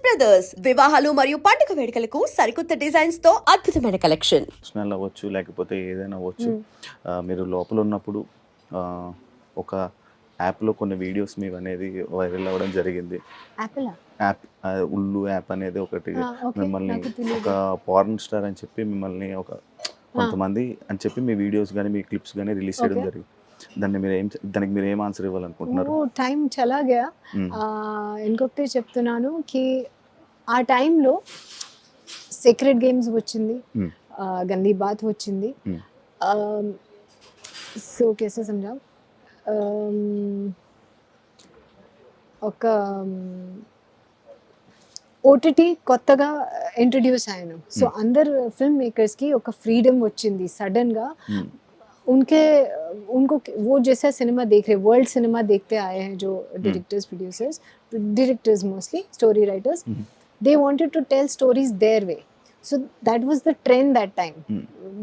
Brothers వివాహాలు మరియు పండుగ వేడుకలకు సరికొత్త డిజైన్స్ తో అద్భుతమైన కలెక్షన్. స్మెల్ అవ్వచ్చు, లేకపోతే ఏదైనా అవ్వచ్చు. మీరు లోపల ఉన్నప్పుడు ఒక యాప్లో కొన్ని వీడియోస్ మీవి అనేది వైరల్ అవ్వడం జరిగింది. యాప్ ఉల్లు యాప్ అనేది ఒకటి మిమ్మల్ని ఒక పార్న్ స్టార్ అని చెప్పి మిమ్మల్ని ఒక కొంతమంది అని చెప్పి మీ వీడియోస్ కానీ మీ క్లిప్స్ కానీ రిలీజ్ చేయడం జరిగింది. దానికి మీరు ఏం ఆన్సర్ ఇవ్వాలనుకుంటున్నారు? టైం చలా గయా. ఇంకొకటి చెప్తున్నాను కి ఆ టైంలో సీక్రెట్ గేమ్స్ వచ్చింది, గందీ బాత్ వచ్చింది. సో కేసే సమझा ఒక ఓటీటీ కొత్తగా ఇంట్రడ్యూస్ అయ్యాను. సో అందరు ఫిల్మ్ మేకర్స్కి ఒక ఫ్రీడమ్ వచ్చింది సడన్గా. उनको वो जैसा सिनेमा देख रहे, वर्ल्ड सिनेमा देखते आए हैं जो directors mostly story writers, they wanted to tell stories their way. So that was the trend that time.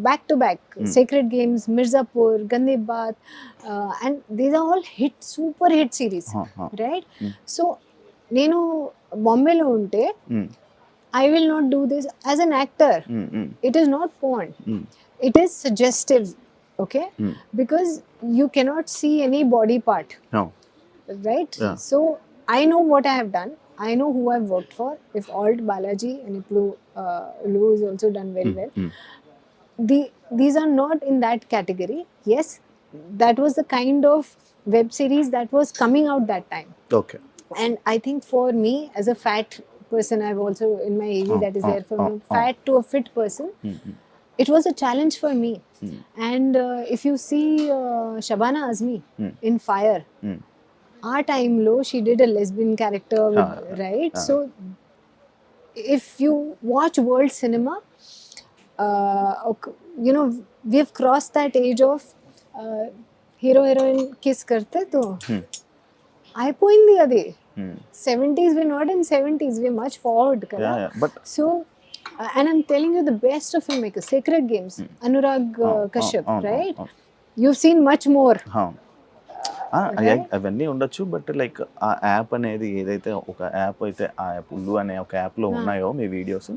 Back to back, Sacred Games, Mirzapur, Gandhi Baat, and these are all super hit series, right? So నేను బాంబేలో ఉంటే I will not do this as an actor. It is not porn. It is suggestive. Okay, because you cannot see any body part. No. Right? Yeah. So I know what I have done. I know who I've worked for. If Alt, Balaji, and if Lou is also done very well. These are not in that category. Yes, that was the kind of web series that was coming out that time. Okay. And I think for me, as a fat person, I've also in my age that is there from fat to a fit person. It was a challenge for me. And if you see Shabana Azmi in Fire, our time low, she did a lesbian character, right? So if you watch world cinema, you know, we have crossed that age of hero heroine kiss karte to అయిపోయింది అది. 70s, we're not in 70s, we're much forward kada. But So and I'm telling you the best of filmmakers, Sacred Games, Anurag Kashyap, right? You've seen much more. అవన్నీ ఉండొచ్చు. But like ఆ app అనేది ఏదైతే ఒక app అయితే ఆ app ఉల్లు అనే ఒక యాప్లో ఉన్నాయో మీ వీడియోస్,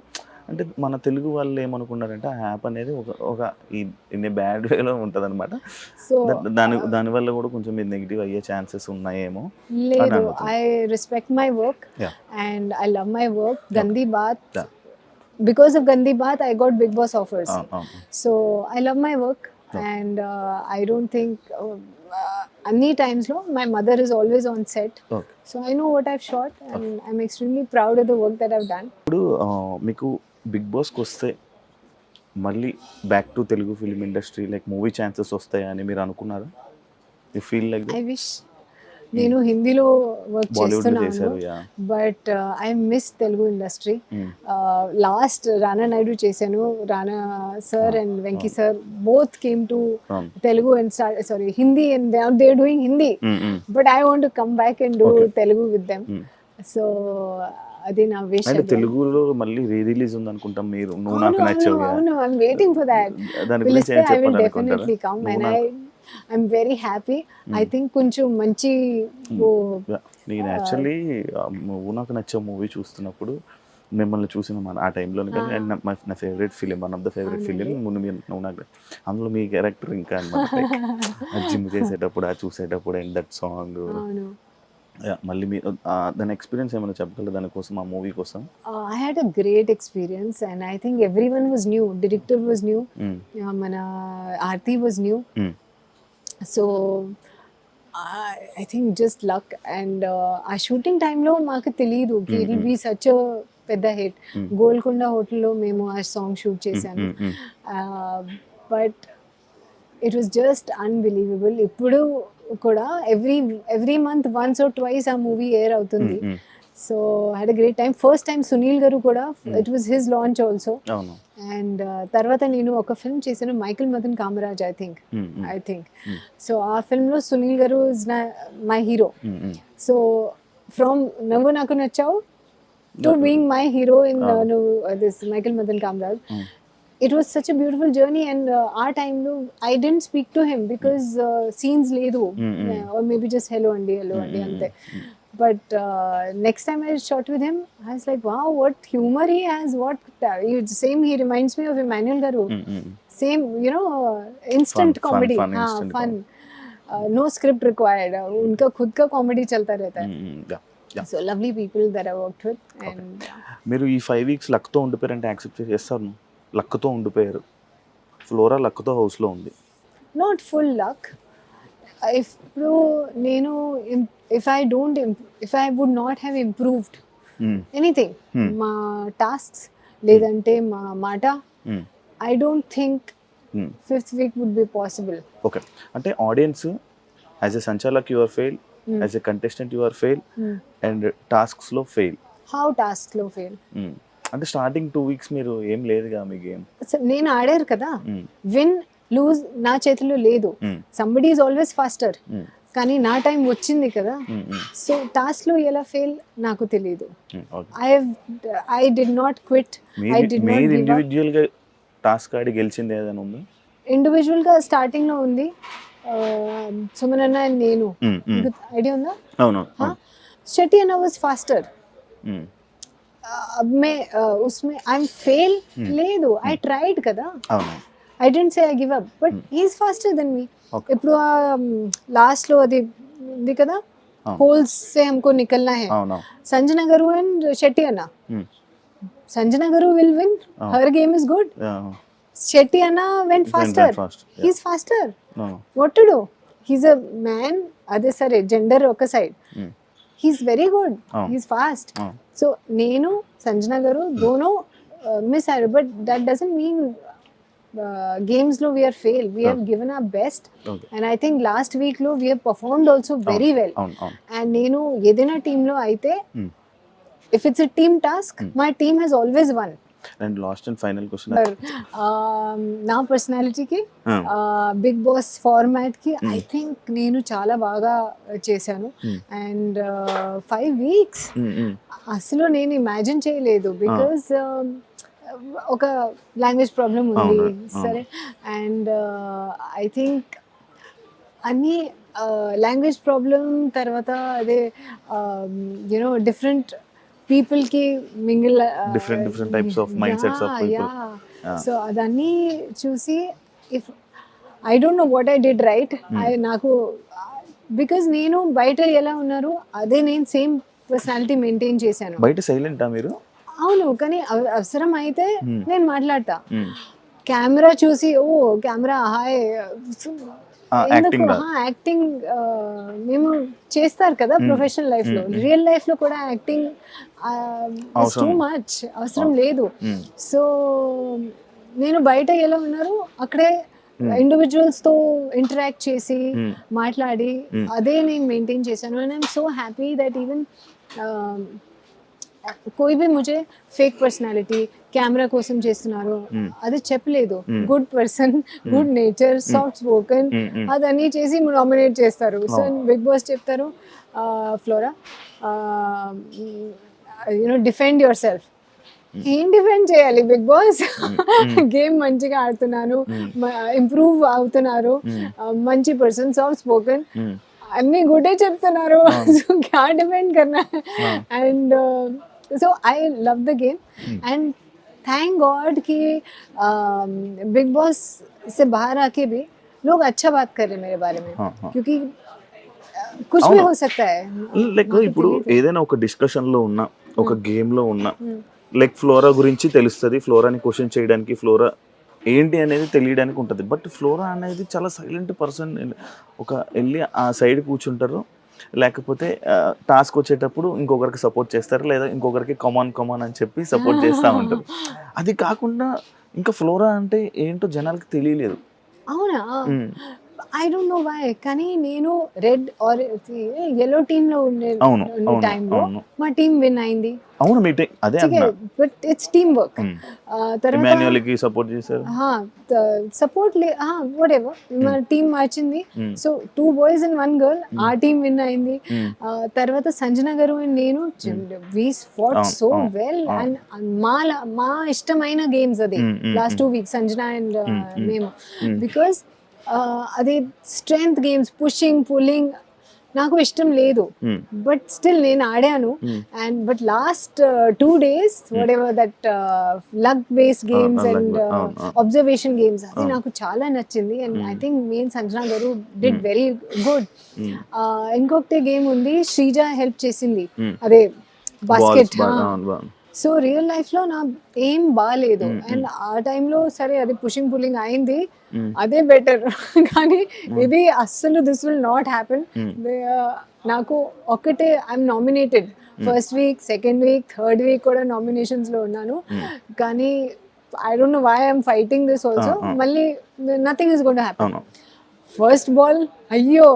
అంటే మన తెలుగు వాళ్ళు ఏమనుకున్నారంటే ఆ యాప్ అనేది ఒక ఇన్ బ్యాడ్ వేలో ఉంటుంది అనమాట. సో దానివల్ల కూడా కొంచెం మీరు నెగిటివ్ అయ్యే ఛాన్సెస్ ఉన్నాయేమో. లేదు, I respect my work and I love my work. గందీ బాత్, because of Gandhi Baat, I got Big Boss offers. So I love my work, and I don't think any times no, my mother is always on set. So I know what I've shot, and I'm extremely proud of the work that I've done. ఇప్పుడు మీకు big బాస్కి వస్తే మళ్ళీ back to Telugu film industry like movie chances వస్తాయని మీరు అనుకున్నారా? You feel like that? I wish. నేను హిందీలో వర్క్ చేస్తున్నాను, but I miss Telugu industry. Last Rana Naidu చేశాను. Rana sir and Venky sir both came to Telugu and sorry Hindi, and they are doing Hindi, but I want to come back and do Telugu with them. So అది నా wish. అంటే తెలుగులో మళ్ళీ re release ఉంది అనుకుంటాం. మీరు నువ్వు నాకు నచ్చావు. అవును, I am waiting for that. దాని గురించి ఏం I will చెప్పాలనుకుంటారా? definitely come, and I'm very happy. I think కొంచెం మంచి నేను యాక్చువల్లీ నువ్వు నాకు నచ్చే మూవీ చూస్తున్నప్పుడు మిమ్మల్ని చూసిన ఆ టైంలో నా favourite film, one of the favourite film నువ్వు నాకు. అందులో మీ క్యారెక్టర్ ఇంకా అనమాట, జిమ్ చేసేటప్పుడు చూసేటప్పుడు అండ్ దట్ సాంగ్. మళ్ళీ మీరు దాని ఎక్స్పీరియన్స్ ఏమైనా చెప్పగలరు దానికోసం, ఆ మూవీ కోసం? I had a great experience, and I think everyone was new. Director was new, మన Aarti was new. So I think just luck, and ఆ షూటింగ్ టైంలో మాకు తెలియదు కి it will be such a పెద్ద హిట్. గోల్కొండ హోటల్లో మేము ఆ సాంగ్ షూట్ చేశాను, but it was just unbelievable. ఇప్పుడు కూడా every month once or twice ఆ మూవీ ఎయిర్ అవుతుంది. So I had a great time. First time Sunil గారు కూడా, it was his launch also. And తర్వాత నేను ఒక ఫిల్మ్ చేశాను, Michael Madan Kamaraj, I think. So ఆ ఫిల్మ్లో సునీల్ గారు is my hero. So from నువ్వు నాకు నచ్చావు to being my hero in this Michael Madan Kamaraj. It was such a beautiful journey, and our time I didn't speak to him because scenes ledu, or maybe just hello andi ante. But next time I shot with him, I was like, wow, what humor he has. Same, he reminds me of Emmanuel Garu. Same, instant Fun, comedy. fun, हाँ, instant fun. No script required. उनका खुद का comedy चलता रहता है. Yeah. So lovely people that I worked with. And మీరు ఈ 5 weeks లక్తో ఉండిపోయారంటే accept చేస్తారు. లక్తో ఉండిపోయారు. ఫ్లోరా లక్తో హౌస్లో ఉంది. not full luck. ఇప్పుడు నేను if I would not have improved anything, మా tasks లేదంటే మా మాట, I don't think fifth week would be possible. Okay, అంటే ఆడియన్స్ యాజ్ ఎ సంచాలక్ you are fail, as a contestant you are fail, and టాస్క్స్లో fail. How tasks లో fail? అంటే starting 2 weeks మీరు ఏం లేదుగా మీ గేమ్. నేను ఆడారు కదా, విన్ లూజ్ నా చేతిలో లేదు. సంబడీ ఈజ్ ఆల్వేస్ ఫాస్టర్, కానీ నా టైం వచ్చింది కదా. సో టాస్క్ లో ఎలా ఫెయిల్ నాకు తెలియదు. I did not quit, I did not give up. Individual గా టాస్క్ ఆడి గెలిచింది ఏదైనా ఉంది? ఇండివిజువల్ గా స్టార్టింగ్ లో ఉంది, సుమన్ అన్న and నేను. ఐడియా ఉందా? అవును. शेट्टी अना वाज फास्टर. अब मैं उसमें आई एम फेल లేదు, ఐ ట్రైడ్ కదా. అవును. I didn't say I give up, but he is faster than me. ఇప్పుడు లాస్ట్ లో అది ఉంది కదా, होल्स से हमको निकलना है. అవును. संजना गारू and Shetty Anna. Sanjana garu will win. Her game is good. Shetty Anna went faster. He is faster. What to do? He's a man. అదే సరే, జెండర్ ఒక side. He's very good. He's fast. So నేను సంజన గారు దోనో మిస్ అయ్యారు, but that doesn't mean games lo we are failed. We have given our best. And I think last week lo we have performed also very well. And nenu edaina team lo aithe, if it's a team task, my team has always won. And last and final question, నా personality కి, Bigg boss format కి I think నేను చాలా బాగా చేశాను. And 5 weeks అసలు నేను imagine చేయలేదు, బికాస్ ఒక లాంగ్వేజ్ ప్రాబ్లం ఉంది సరే. అండ్ ఐ థింక్ అన్ని లాంగ్వేజ్ ప్రాబ్లం తర్వాత అదే డిఫరెంట్ పీపుల్ కి mingle, different types of mindsets of people. So అదన్నీ చూసి if I don't know what I did right, నాకు బికాజ్ నేను బయట ఎలా ఉన్నారు అదే నేను సేమ్ పర్సనాలిటీ మెయింటైన్ చేశాను. బయట సైలెంటా మీరు? అవును, కానీ అవసరం అయితే నేను మాట్లాడతా. కెమెరా చూసి ఓ కెమెరా హాయ్ ఎందుకు, యాక్టింగ్ మేము చేస్తారు కదా ప్రొఫెషనల్ లైఫ్ లో, రియల్ లైఫ్ లో కూడా యాక్టింగ్ టూ మచ్ అవసరం లేదు. సో నేను బయట ఎలా ఉన్నారు అక్కడే ఇండివిజువల్స్ తో ఇంటరాక్ట్ చేసి మాట్లాడి అదే నేను మెయింటైన్ చేశాను. And I'm so happy that even कोई भी मुझे फेक पर्सनालिटी కెమెరా కోసం చేస్తున్నారు అది చెప్పలేదు. Good person, good nature, soft spoken అదన్నీ చేసి నామినేట్ చేస్తారు. సో బిగ్ బాస్ చెప్తారు, ఫ్లోరా డిఫెండ్ యువర్ సెల్ఫ్. ఏం డిఫెండ్ చేయాలి బిగ్ బాస్? గేమ్ మంచిగా ఆడుతున్నాను, ఇంప్రూవ్ అవుతున్నారు, మంచి పర్సన్, సాఫ్ట్ స్పోకెన్, అన్ని గుడ్డే చెప్తున్నారు. సో క్యా డిఫెండ్ కర్నా? And so I love the game and thank God कि बिग बॉस से बाहर आके भी लोग अच्छा बात कर रहे हैं मेरे बारे में. क्योंकि कुछ भी हो सकता है. లైక్ ఇప్పుడు ఏదైనా ఒక డిస్కషన్ లో ఉన్నా, ఒక గేమ్ లో ఉన్నా, లైక్ ఫ్లోరా గురించి తెలుస్తుంది, ఫ్లోరాని క్వశ్చన్ చేయడానికి, ఫ్లోరా ఏంటి అనేది తెలియడానికి ఉంటుంది. బట్ ఫ్లోరా అనేది చాలా సైలెంట్ పర్సన్. ఒక వెళ్ళి ఆ సైడ్ కూర్చుంటారు, లేకపోతే టాస్క్ వచ్చేటప్పుడు ఇంకొకరికి సపోర్ట్ చేస్తారు, లేదా ఇంకొకరికి కమాన్ అని చెప్పి సపోర్ట్ చేస్తూ ఉంటారు. అది కాకుండా ఇంకా ఫ్లోరా అంటే ఏంటో జనాలకి తెలియలేదు. అవునా? ఐ డోంట్ నో వై, కానీ నేను రెడ్ ఆర్ yellow టీమ్ లో ఉండే టైంలో మా టీం విన్ అయింది. అవును, మీ టీం అదే అన్నా, బట్ ఇట్స్ టీమ్ వర్క్. తర్వాత ఇమాన్యుయల్ కి సపోర్ట్ చేశారు. సపోర్ట్ వాట్ ఎవర్, మా టీం మార్చింది. సో 2 boys and 1 girl ఆ టీం విన్ అయింది. తర్వాత సంజన గారు అండ్ నేను we fought so well. And మా ఇష్టమైన గేమ్స్ అది లాస్ట్ 2 weeks సంజన అండ్ మేము, బికాస్ అది స్ట్రెంగ్త్ గేమ్స్, పుషింగ్, పుల్లింగ్, నాకు ఇష్టం లేదు, బట్ స్టిల్ నేను ఆడాను. And but last 2 days whatever that luck based games and observation games అది నాకు చాలా నచ్చింది. And I think me and Sanjana గారు డిడ్ వెరీ గుడ్. ఇంకొకటి గేమ్ ఉంది, శ్రీజ హెల్ప్ చేసింది, అదే బాస్కెట్. సో రియల్ లైఫ్ లో నా ఏం బాగాలేదు, అండ్ ఆ టైంలో సరే అది పుషింగ్ పుల్లింగ్ అయింది, అదే బెటర్. కానీ ఇది అస్సలు దిస్ విల్ నాట్ హ్యాపెన్. నాకు ఒక్కటే I'm nominated first week, second week, third week కూడా నామినేషన్స్ లో ఉన్నాను. కానీ I don't know why I'm fighting this also. మళ్ళీ nothing is going to happen. First ball అయ్యో,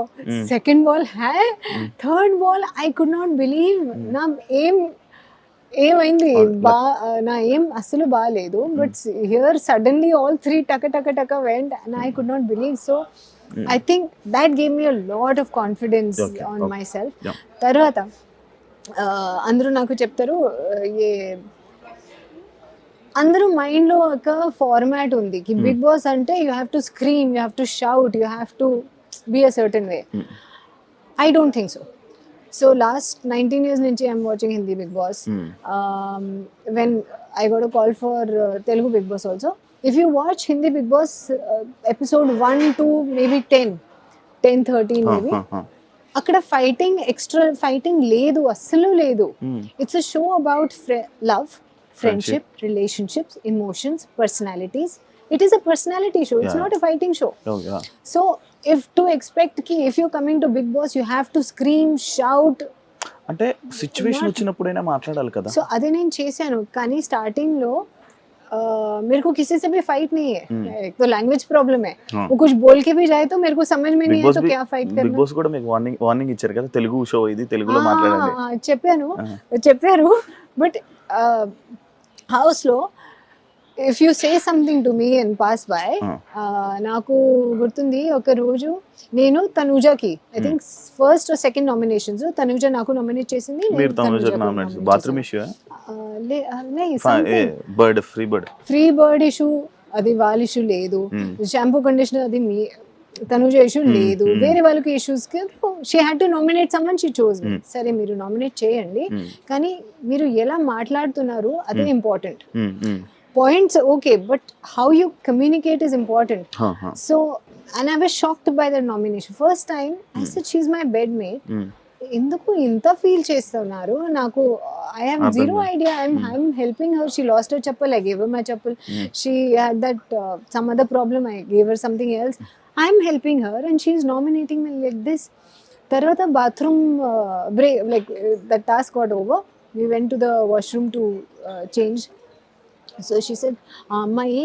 సెకండ్ బాల్ హ్యా, third ball I could not believe. నా ఏమైంది నా ఏం అస్సలు బాగాలేదు. బట్ హియర్ సడన్లీ ఆల్ 3 టక went and I could not believe. So I think that gave me a lot of confidence on my self. తర్వాత అందరూ నాకు చెప్తారు, అందరూ మైండ్లో ఒక ఫార్మాట్ ఉంది కి బిగ్ బాస్ అంటే you have to scream, you have to shout, you have to be a certain way. I don't think so. So last 19 years nunchi I'm watching Hindi Big Boss. When I got a call for Telugu Big Boss also. If you watch Hindi Big Boss episode 1 to maybe 10, 13 maybe. అక్కడ fighting, extra fighting లేదు, అస్సలు లేదు. It's a show about love, friendship, relationships, emotions, personalities. It is a personality show. It's not a fighting show. So if to expect ki if you're coming to Big Boss you have to scream, shout, అంటే situation వచ్చినప్పుడైనా మాట్లాడాలి కదా. So అదే నేను చేశాను. కానీ starting లో मेरे को किसी से भी फाइट नहीं है. एक तो लैंग्वेज प्रॉब्लम है, वो कुछ बोल के भी जाए तो मेरे को समझ में नहीं है तो क्या फाइट करना. బిగ్ బాస్ కూడా మీకు వార్నింగ్ ఇచ్చారు కదా, తెలుగు షో ఇది, తెలుగులో మాట్లాడండి చెప్పారు. బట్ హౌస్ లో if you say something to me and pass by, నాకు గుర్తుంది ఒక రోజు నేను తనుజాకి I think first second nominations, Tanuja నాకు నామినేట్ చేసింది, మీరు తనుజాకి nominate bathroom issue free bird issue, అది వాళ్ళ ఇష్యూ లేదు. షాంపూ కండిషనర్ అది మీ తనుజ ఇష్యూ లేదు. వేరే వాళ్ళకి ఇష్యూస్ కి she had to nominate someone, she chose మీ. సరే మీరు నామినేట్ చేయండి, కానీ మీరు ఎలా మాట్లాడుతున్నారు అదే important. Points okay, but how you communicate is important. So and I was shocked by the nomination. First time I said she's my bedmate. ఎందుకు ఇంత ఫీల్ చేస్తున్నారు నాకు, I have zero idea. I'm helping her. She lost her chappal, I gave her my chappal. She had that some other problem, I gave her something else. I'm helping her and she's nominating me like this. Tarvata bathroom break, like that task got over. We went to the washroom to change. So she said అమ్మాయి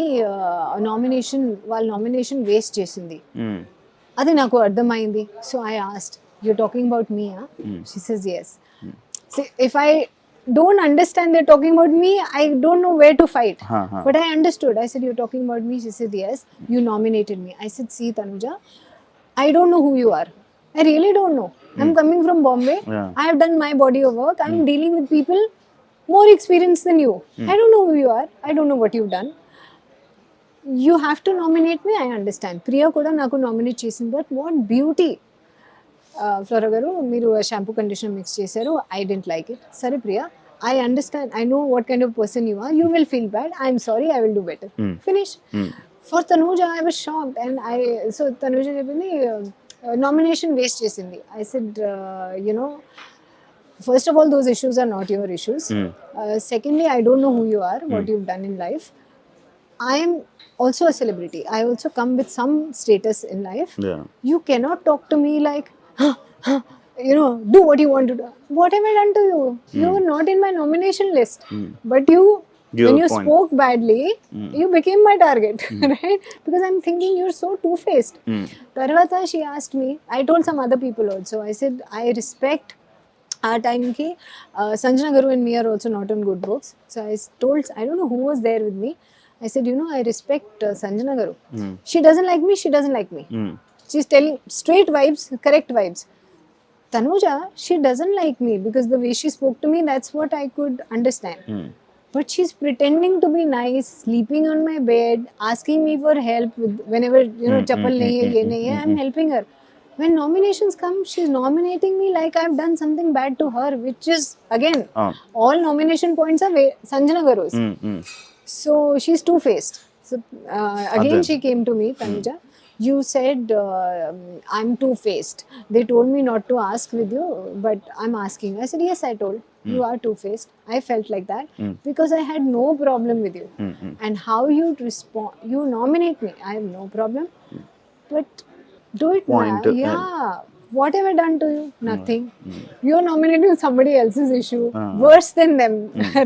nomination waste చేసింది, అది నాకు అర్థమైంది. So I asked, you talking about me? She SEZ yes. If I don't understand they're talking about me, I don't know where to fight. But I understood. I said, you're talking about me? She said yes, you nominated me. I said, see Tanuja, I don't know who you are. I really don't know. I'm coming from Bombay. I have done my body of work. I'm dealing with people more experienced than you. I don't know who you are. I don't know what you've done. You have to nominate me. I understand. Priya kuda naku nominate chesin, but what beauty. Flora garu, meeru shampoo conditioner mix chesaru. I didn't like it. Sorry Priya, I understand. I know what kind of person you are. You will feel bad. I'm sorry. I will do better. Finish. For Tanuja, I was shocked, and so Tanuja cheppindi nomination waste chesindi. I said, you know, first of all, those issues are not your issues. Secondly, I don't know who you are, what you've done in life. I am also a celebrity. I also come with some status in life. You cannot talk to me like, you know, do what you want to do. What have I done to you? You were not in my nomination list. But when you spoke badly, you became my target, right? Because I'm thinking you're so two-faced. Tarvata, she asked me, I told some other people also, I said, I respect our time ki Sanjana Garu and me are also not on good books. So I told, I don't know who was there with me, I said, you know, I respect Sanjana Garu. She doesn't like me, she doesn't like me. She's telling straight vibes, correct vibes. Tanuja, she doesn't like me because the way she spoke to me, that's what I could understand. But she's pretending to be nice, sleeping on my bed, asking me for help with whenever, you know, chappal nahi hai, ye nahi hai, I'm helping her. when nominations come, she's nominating me like I've done something bad to her, which is again అవును. all nomination points are Sanjana Garu's. So she's two-faced. So again, Adhan. she came to me, Tanuja. You said I'm two-faced. They told me not to ask with you, but I'm asking. I said, yes, I told. You are two-faced. I felt like that because I had no problem with you. And how you respond, you nominate me. I have no problem. But do it Point, now. Yeah. What have I done to you? Nothing. You're nominating somebody else's issue worse than them,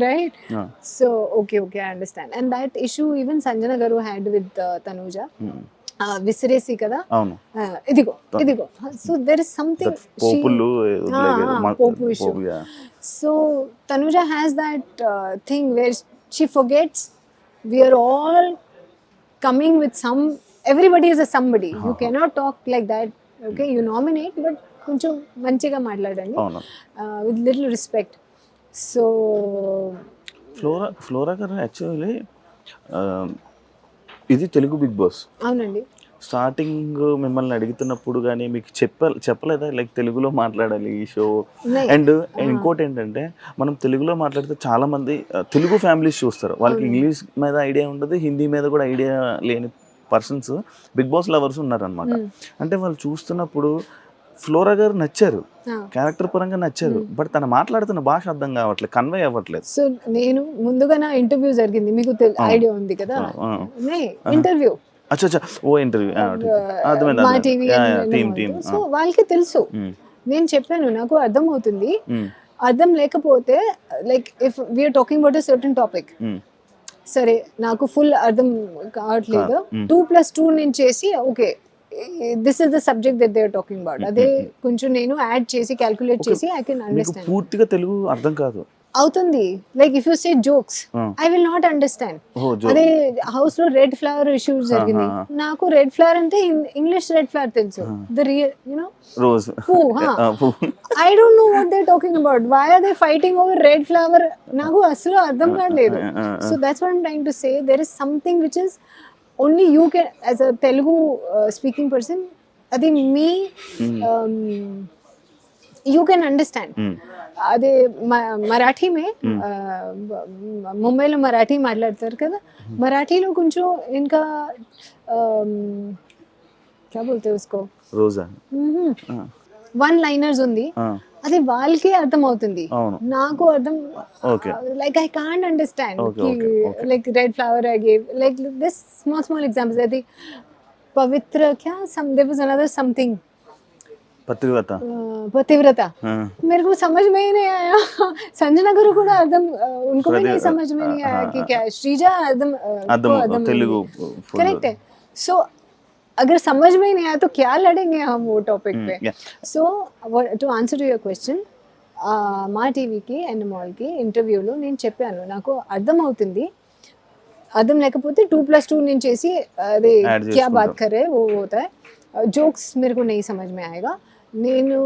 right? So, okay, I understand. And that issue even Sanjana Garu had with Tanuja. Visiresi kada. అవును. Idigo. So there is something. పోపులు Popu issue. So Tanuja has that thing where she forgets we are all coming with some. Everybody is a somebody. You cannot talk like that. Okay, you nominate, but కొంచెం మంచిగా మాట్లాడండి అవును. with little respect. So flora గారు actually ఇది Telugu big boss అవునండి. Starting మిమ్మల్ని అడుగుతున్నప్పుడు కానీ మీకు చెప్పలేదా లైక్ తెలుగులో మాట్లాడాలి ఈ షో? Nahi. అండ్ ఇంకోటి ఏంటంటే మనం తెలుగులో మాట్లాడితే చాలా మంది తెలుగు ఫ్యామిలీస్ చూస్తారు, వాళ్ళకి ఇంగ్లీష్ మీద ఐడియా ఉండదు, హిందీ మీద కూడా ఐడియా లేని పర్సన్స్ బిగ్ బాస్ లవర్స్ ఉన్నారనమాట. అంటే వాళ్ళు చూస్తున్నప్పుడు ఫ్లోరా గారు నచ్చారు, క్యారెక్టర్ పరంగా నచ్చారు, బట్ తను మాట్లాడుతున్న భాష అర్థం కావట్లేదు, కన్వే అవ్వట్లేదు. సో నేను ముందుగా నా ఇంటర్వ్యూ జరిగింది, మీకు ఐడియా ఉంది కదా, ఇంటర్వ్యూ అచ్చా ఓ ఇంటర్వ్యూ మా టీవీ. సో వాళ్ళకి తెలుసు, నేను చెప్పాను నాకు అర్థం అవుతుంది. అర్థం లేకపోతే like if we're talking about a certain topic, సరే నాకు ఫుల్ అర్థం కావట్లేదు, 2+2 నేను చేసి okay this is the subject that they are talking about, అదే కొంచెం నేను యాడ్ చేసి క్యాల్కులేట్ చేసి ఐ కెన్ అండర్స్టాండ్. పూర్తిగా తెలుగు అర్థం కాదు అవుతుంది. Like if you say jokes I will not understand. అదే హౌస్ లో రెడ్ ఫ్లవర్ ఇష్యూ జరిగింది, నాకు రెడ్ ఫ్లవర్ అంటే ఇంగ్లీష్ రెడ్ ఫ్లవర్ తెలుసు, the real you know rose I don't know what they talking about, why are they fighting over red flower, నాకు అసలు అర్థం కావట్లేదు. So that's what I'm trying to say, there is something which is only you can as a Telugu speaking person, అది me you can understand. అదే మరాఠీ మే ముంబైలో మరాఠీ మాట్లాడతారు కదా, మరాఠీలో కొంచెం ఇంకా క్యా బోల్తే ఉస్కో రోజా వన్ లైనర్స్ ఉంది, అది వాళ్ళకే అర్థం అవుతుంది, నాకు అర్థం like I can't understand. Like red flower I gave like this small examples. అది పవిత్ర క్యా some there was another something पतिव्रता मेरे को समझ में ही नहीं आया. संजना गुरु को एकदम उनको भी नहीं समझ में नहीं आया कि क्या श्रीजा एकदम तेलुगु करेक्ट है. सो अगर समझ में ही नहीं आया तो क्या लड़ेंगे हम वो टॉपिक पे. So to answer to your question, మా టీవీకి అండ్ మాల్కి ఇంటర్వ్యూలో నేను చెప్పాను నాకు అర్థం అవుతుంది, అర్థం లేకపోతే 2+2 నేను చేసి అదే క్యా బాత్ కరే वो होता है, जोक्स मेरे को नहीं समझ में आएगा. నేను